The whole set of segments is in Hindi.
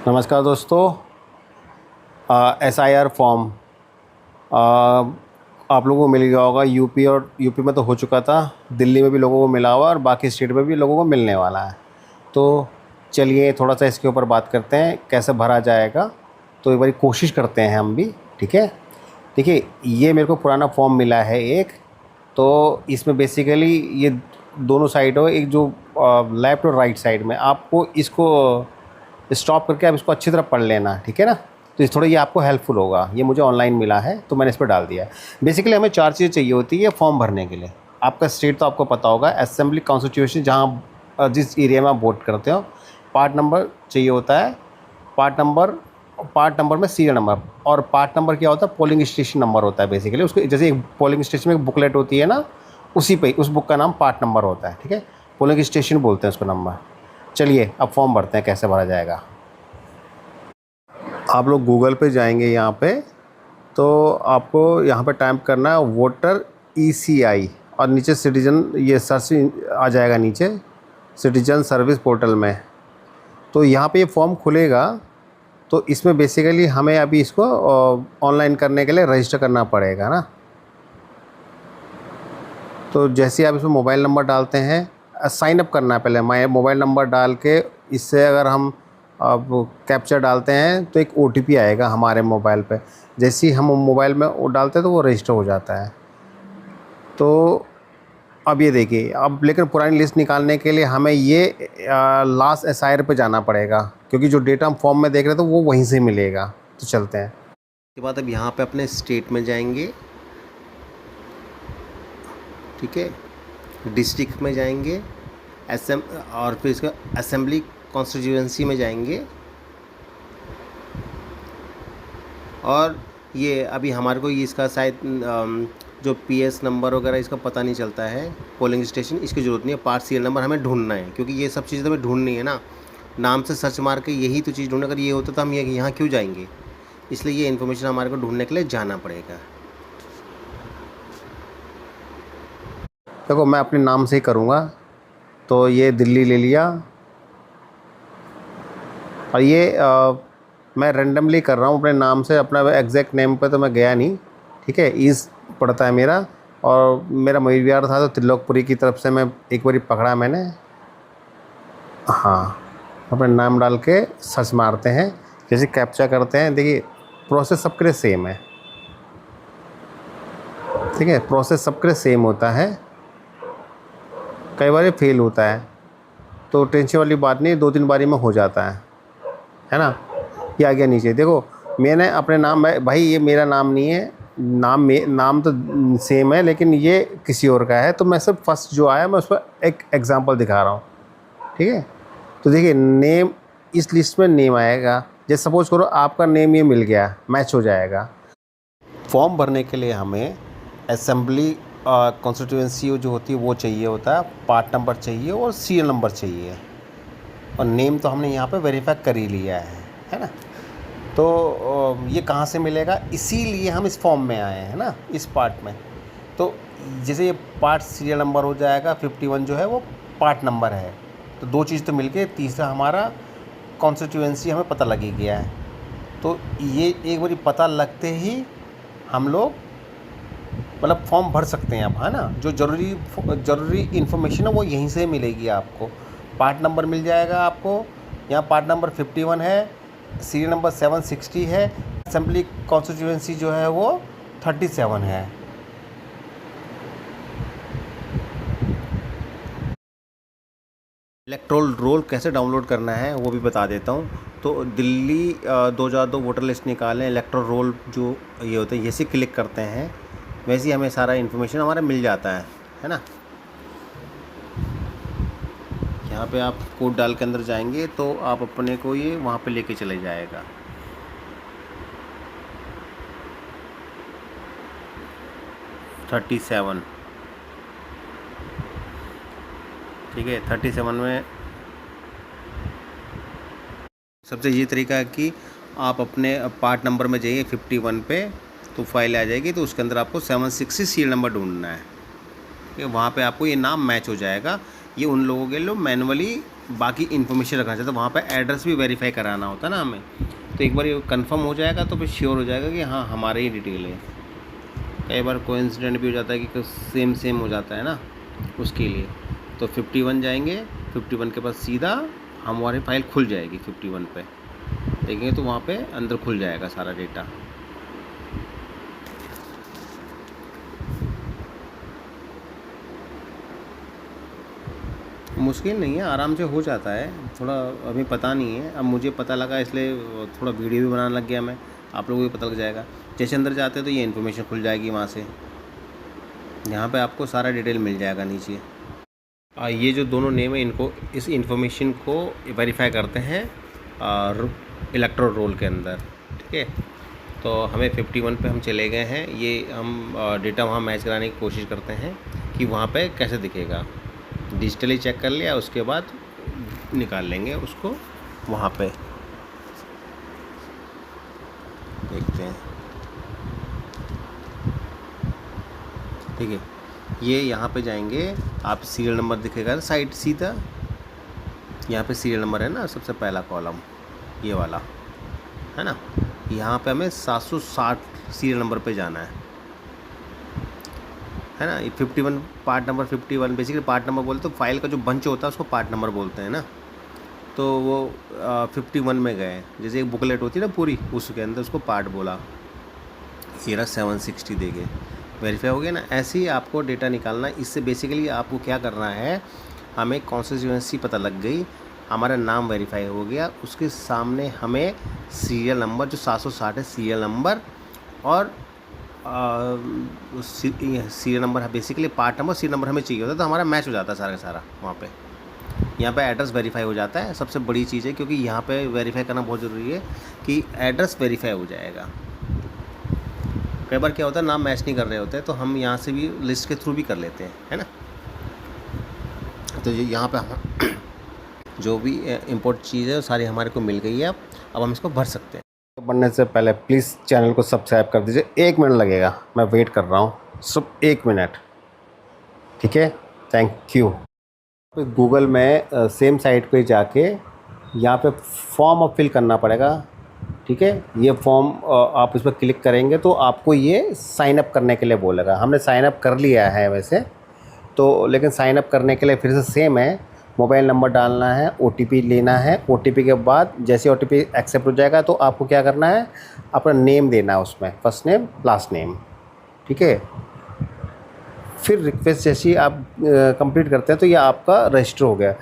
नमस्कार दोस्तों। SIR फॉर्म आप लोगों को मिल गया होगा। यूपी और यूपी में तो हो चुका था, दिल्ली में भी लोगों को मिला हुआ और बाकी स्टेट में भी लोगों को मिलने वाला है। तो चलिए थोड़ा सा इसके ऊपर बात करते हैं कैसे भरा जाएगा। तो एक बार कोशिश करते हैं हम भी, ठीक है। देखिए, ये मेरे को पुराना फॉर्म मिला है एक। तो इसमें बेसिकली ये दोनों साइड हो, एक जो लेफ़्ट और राइट साइड में आपको इसको स्टॉप करके आप इसको अच्छी तरह पढ़ लेना, ठीक है ना। तो इस थोड़ा ये आपको हेल्पफुल होगा। ये मुझे ऑनलाइन मिला है तो मैंने इस पर डाल दिया है। बेसिकली हमें 4 चीज़ें चाहिए होती है फॉर्म भरने के लिए। आपका स्टेट तो आपको पता होगा, असेंबली कॉन्स्टिट्यूशन जहाँ जिस एरिया में आप वोट करते हो। पार्ट नंबर चाहिए होता है। पार्ट नंबर में सीरियल नंबर, और पार्ट नंबर क्या होता है, पोलिंग स्टेशन नंबर होता है। बेसिकली उसको जैसे एक पोलिंग स्टेशन में एक बुकलेट होती है ना, उसी पे उस बुक का नाम पार्ट नंबर होता है, ठीक है। पोलिंग स्टेशन बोलते हैं उसको नंबर। चलिए अब फॉर्म भरते हैं, कैसे भरा जाएगा। आप लोग गूगल पे जाएंगे, यहाँ पे तो आपको यहाँ पे टाइप करना है वोटर ECI और नीचे सिटीजन, ये सर्च आ जाएगा नीचे सिटीजन सर्विस पोर्टल में। तो यहाँ पे ये फॉर्म खुलेगा। तो इसमें बेसिकली हमें अभी इसको ऑनलाइन करने के लिए रजिस्टर करना पड़ेगा ना। तो जैसे आप इसमें मोबाइल नंबर डालते हैं, साइन अप करना है पहले। मोबाइल नंबर डाल के इससे अगर हम अब कैप्चर डालते हैं तो एक OTP आएगा हमारे मोबाइल पे। जैसे ही हम मोबाइल में वो डालते हैं तो वो रजिस्टर हो जाता है। तो अब ये देखिए, अब लेकिन पुरानी लिस्ट निकालने के लिए हमें ये लास्ट SIR पे जाना पड़ेगा, क्योंकि जो डेटा हम फॉर्म में देख रहे थे वो वहीं से मिलेगा। तो चलते हैं। उसके बाद अब यहाँ पे अपने स्टेट में जाएंगे, ठीक है। डिस्ट्रिक्ट में जाएंगे, और फिर इसका असेंबली कॉन्स्टिट्यूएंसी में जाएंगे। और ये अभी हमारे को ये इसका शायद जो PS नंबर वगैरह इसका पता नहीं चलता है। पोलिंग स्टेशन इसकी ज़रूरत नहीं है, पार्ट सीरियल नंबर हमें ढूंढना है, क्योंकि ये सब चीज़ें तो हमें ढूंढनी है ना। नाम से सर्च मार के यही तो चीज़ ढूंढना, अगर ये होता तो हम यहाँ क्यों जाएंगे। इसलिए ये इन्फॉर्मेशन हमारे को ढूंढने के लिए जाना पड़ेगा। देखो, मैं अपने नाम से ही करूँगा। तो ये दिल्ली ले लिया, और ये मैं रेंडमली कर रहा हूँ अपने नाम से। अपना एग्जैक्ट नेम पे तो मैं गया नहीं, ठीक है। ईज पड़ता है मेरा, और मेरा मयूर विहार था तो त्रिलोकपुरी की तरफ से मैं एक बारी पकड़ा मैंने। हाँ, अपना नाम डाल के सर्च मारते हैं, जैसे कैप्चा करते हैं। देखिए, प्रोसेस सबके लिए सेम है, ठीक है। प्रोसेस सबके लिए सेम होता है। कई बार ये फेल होता है तो टेंशन वाली बात नहीं, 2-3 बारी में हो जाता है ना। ये आ गया नीचे। देखो, मैंने अपने नाम भाई ये मेरा नाम नहीं है, नाम तो सेम है लेकिन ये किसी और का है। तो मैं सिर्फ फर्स्ट जो आया मैं उस पर एक एग्जांपल दिखा रहा हूँ, ठीक है। तो देखिए, नेम इस लिस्ट में नेम आएगा। जैसे सपोज करो आपका नेम ये मिल गया, मैच हो जाएगा। फॉर्म भरने के लिए हमें असेंबली कॉन्स्टिट्यूएंसी जो होती है वो चाहिए होता है, पार्ट नंबर चाहिए और सीरियल नंबर चाहिए। और नेम तो हमने यहाँ पे वेरीफाई कर ही लिया है ना। तो ये कहाँ से मिलेगा, इसीलिए हम इस फॉर्म में आए हैं ना, इस पार्ट में। तो जैसे ये पार्ट सीरियल नंबर हो जाएगा, 51 जो है वो पार्ट नंबर है। तो 2 चीज़ तो मिलके, तीसरा हमारा कॉन्स्टिट्यूएंसी हमें पता लग ही गया है। तो ये एक बारी पता लगते ही हम लोग मतलब फॉर्म भर सकते हैं अब, है ना। जो ज़रूरी इन्फॉर्मेशन है वो यहीं से मिलेगी आपको। पार्ट नंबर मिल जाएगा आपको, यहाँ पार्ट नंबर 51 है, सीरियल नंबर 760 है, असेंबली कॉन्स्टिट्यूएंसी जो है वो 37 है। इलेक्टोरल रोल कैसे डाउनलोड करना है वो भी बता देता हूँ। तो दिल्ली 2002 वोटर लिस्ट निकालें, इलेक्टोरल रोल जो ये होते हैं, जैसे क्लिक करते हैं वैसे ही हमें सारा इन्फॉर्मेशन हमारा मिल जाता है ना। यहाँ पे आप कोड डाल के अंदर जाएंगे तो आप अपने को ये वहाँ पे लेके चले जाएगा। ठीक है, 37 में सबसे ये तरीका है कि आप अपने पार्ट नंबर में जाइए 51 पे, तो फाइल आ जाएगी। तो उसके अंदर आपको 760 सीरियल नंबर ढूंढना है, ठीक है। वहाँ पे आपको ये नाम मैच हो जाएगा। ये उन लोगों के लिए मैनुअली बाकी इन्फॉर्मेशन रखना चाहते हैं, वहाँ पे एड्रेस भी वेरीफाई कराना होता है ना हमें। तो एक बार ये कंफर्म हो जाएगा तो फिर श्योर हो जाएगा कि हाँ हमारे ही डिटेल है। कई बार कोइंसिडेंट भी हो जाता है कि सेम हो जाता है ना, उसके लिए। तो 51 जाएंगे, 51 के बाद सीधा हमारी फाइल खुल जाएगी। 51 पे देखेंगे तो वहाँ पे अंदर खुल जाएगा सारा डेटा। मुश्किल नहीं है, आराम से हो जाता है, थोड़ा अभी पता नहीं है, अब मुझे पता लगा इसलिए थोड़ा वीडियो भी बनाने लग गया मैं, आप लोगों को भी पता लग जाएगा। जैसे अंदर जाते हैं तो ये इन्फॉर्मेशन खुल जाएगी वहाँ से, यहाँ पे आपको सारा डिटेल मिल जाएगा नीचे। ये जो दोनों नेम है इनको, इस इन्फॉर्मेशन को वेरीफाई करते हैं इलेक्ट्रोल रोल के अंदर, ठीक है। तो हमें 51 पे हम चले गए हैं, ये हम डेटा वहाँ मैच कराने की कोशिश करते हैं कि वहाँ पे कैसे दिखेगा। डिजिटली चेक कर लिया, उसके बाद निकाल लेंगे उसको वहाँ पे, देखते हैं, ठीक है। ये यहाँ पे जाएंगे, आप सीरियल नंबर दिखेगा साइड सीधा, यहाँ पे सीरियल नंबर है ना, सबसे पहला कॉलम ये वाला है ना। यहाँ पे हमें 760 सीरियल नंबर पे जाना है ना। ये 51 part number 51 basically part number बोलते, तो फाइल का जो बंच होता है उसको पार्ट नंबर बोलते हैं ना। तो वो 51 में गए, जैसे एक बुकलेट होती है ना पूरी, उसके अंदर उसको पार्ट बोला, ये रहा 760 देंगे, वेरीफाई हो गया ना। ऐसे ही आपको डेटा निकालना है। इससे बेसिकली आपको क्या करना है, हमें कॉन्स्टिट्यूएंसी पता लग गई, हमारा नाम वेरीफाई हो गया, उसके सामने हमें सीरियल नंबर जो 760 है सीरियल नंबर, और serial number basically part number serial number हमें चाहिए होता है, तो हमारा मैच हो जाता है सारा का सारा वहाँ पे। यहाँ पे एड्रेस वेरीफाई हो जाता है, सबसे बड़ी चीज़ है, क्योंकि यहाँ पे वेरीफाई करना बहुत ज़रूरी है कि एड्रेस वेरीफाई हो जाएगा। कई बार क्या होता है, नाम मैच नहीं कर रहे होते हैं, तो हम यहाँ से भी लिस्ट के थ्रू भी कर लेते हैं, है ना। तो यहाँ पे हम जो भी इम्पोर्टेंट चीज़ है वो सारी हमारे को मिल गई है। अब हम इसको भर सकते हैं। तो बनने से पहले प्लीज़ चैनल को सब्सक्राइब कर दीजिए, 1 मिनट लगेगा, मैं वेट कर रहा हूँ, सिर्फ 1 मिनट, ठीक है, थैंक यू। गूगल में सेम साइट पे जाके यहाँ पे फॉर्म अब फिल करना पड़ेगा, ठीक है। ये फॉर्म आप इस पर क्लिक करेंगे तो आपको ये साइन अप करने के लिए बोलेगा। हमने साइन अप कर लिया है वैसे तो, लेकिन साइन अप करने के लिए फिर से सेम है, मोबाइल नंबर डालना है, OTP लेना है, OTP के बाद जैसे OTP एक्सेप्ट हो जाएगा तो आपको क्या करना है, अपना नेम देना है उसमें, फर्स्ट नेम लास्ट नेम, ठीक है। फिर रिक्वेस्ट जैसी आप कंप्लीट करते हैं तो ये आपका रजिस्टर हो गया।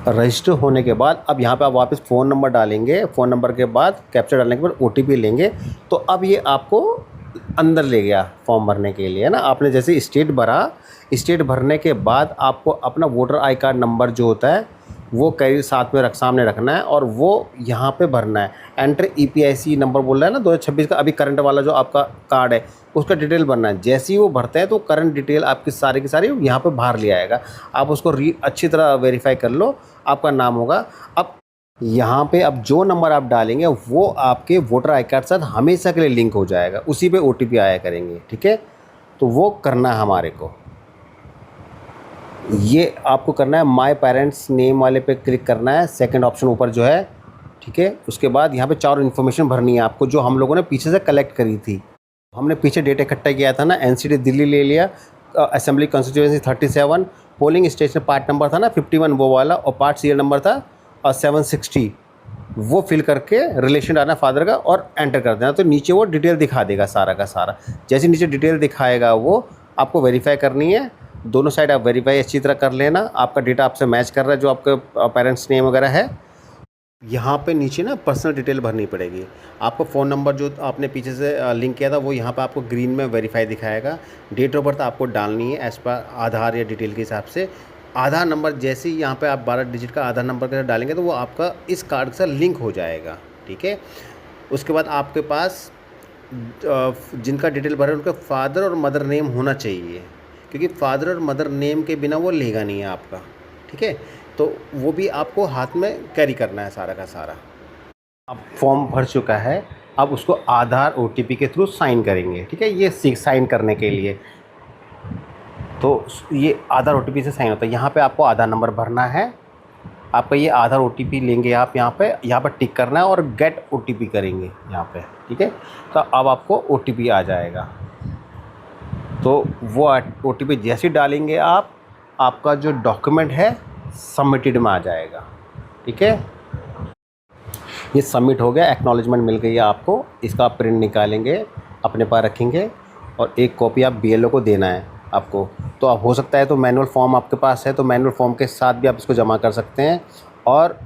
रजिस्टर होने के बाद अब यहाँ पे आप वापस फ़ोन नंबर डालेंगे, फ़ोन नंबर के बाद कैप्चर डालने के बाद OTP लेंगे, तो अब ये आपको अंदर ले गया फॉर्म भरने के लिए, है ना। आपने जैसे स्टेट भरा, स्टेट भरने के बाद आपको अपना वोटर आई कार्ड नंबर जो होता है वो कई साथ में सामने रखना है और वो यहाँ पे भरना है। एंटर EPIC नंबर बोल रहा है ना 2026 का, अभी करंट वाला जो आपका कार्ड है उसका डिटेल भरना है। जैसे ही वो भरते हैं तो करंट डिटेल आपकी सारी की सारी यहाँ पे बाहर ले आएगा। आप उसको अच्छी तरह वेरीफाई कर लो, आपका नाम होगा। अब यहाँ पे अब जो नंबर आप डालेंगे वो आपके वोटर आई कार्ड साथ हमेशा के लिए लिंक हो जाएगा, उसी पे OTP आया करेंगे, ठीक है। तो वो करना है हमारे को, ये आपको करना है, माय पेरेंट्स नेम वाले पे क्लिक करना है, सेकंड ऑप्शन ऊपर जो है, ठीक है। उसके बाद यहाँ पे 4 इन्फॉर्मेशन भरनी है आपको, जो हम लोगों ने पीछे से कलेक्ट करी थी। हमने पीछे डेटा इकट्ठा किया था ना, NCT दिल्ली ले लिया, assembly constituency 37, polling station part number था ना 51 वो वाला, और पार्ट सीरियल नंबर था और 760, वो फिल करके रिलेशन डालना फादर का और एंटर कर देना। तो नीचे वो डिटेल दिखा देगा सारा का सारा। जैसे नीचे डिटेल दिखाएगा वो आपको वेरीफाई करनी है, दोनों साइड आप वेरीफाई अच्छी तरह कर लेना। आपका डेटा आपसे मैच कर रहा है जो आपका पेरेंट्स नेम वगैरह है। यहाँ पे नीचे ना पर्सनल डिटेल भरनी पड़ेगी। आपको फ़ोन नंबर जो आपने पीछे से लिंक किया था वो यहाँ पे आपको ग्रीन में वेरीफाई दिखाएगा। डेट ऑफ बर्थ आपको डालनी है एज पर आधार या डिटेल के हिसाब से। आधार नंबर जैसे ही यहाँ पे आप 12 डिजिट का आधार नंबर के साथ डालेंगे तो वो आपका इस कार्ड के साथ लिंक हो जाएगा, ठीक है। उसके बाद आपके पास जिनका डिटेल भरे उनका फादर और मदर नेम होना चाहिए, क्योंकि फादर और मदर नेम के बिना वो लेगा नहीं है आपका, ठीक है। तो वो भी आपको हाथ में कैरी करना है सारा का सारा। अब फॉर्म भर चुका है, अब उसको आधार OTP के थ्रू साइन करेंगे, ठीक है। ये साइन करने के लिए तो ये आधार OTP से साइन होता है। यहाँ पे आपको आधार नंबर भरना है, आपका ये आधार OTP लेंगे आप यहाँ पर टिक करना है और गेट OTP करेंगे यहाँ पे, ठीक है। तो अब आपको OTP आ जाएगा, तो वो OTP जैसे डालेंगे आप, आपका जो डॉक्यूमेंट है सबमिटेड में आ जाएगा, ठीक है। ये सबमिट हो गया, एक्नॉलेजमेंट मिल गई है आपको। इसका आप प्रिंट निकालेंगे, अपने पास रखेंगे और एक कॉपी आप BLO को देना है आपको। तो आप हो सकता है तो मैनुअल फॉर्म आपके पास है तो मैनुअल फॉर्म के साथ भी आप इसको जमा कर सकते हैं। और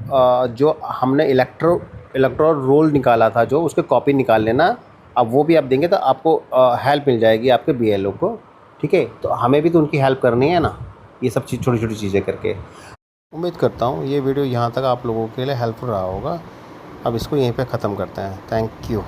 जो हमने इलेक्ट्रोल रोल निकाला था जो, उसके कॉपी निकाल लेना, अब वो भी आप देंगे तो आपको हेल्प मिल जाएगी आपके BLO को, ठीक है। तो हमें भी तो उनकी हेल्प करनी है ना, ये सब चीज़ छोटी छोटी चीज़ें करके। उम्मीद करता हूँ ये वीडियो यहाँ तक आप लोगों के लिए हेल्पफुल रहा होगा। अब इसको यहीं पे ख़त्म करते हैं। Thank you.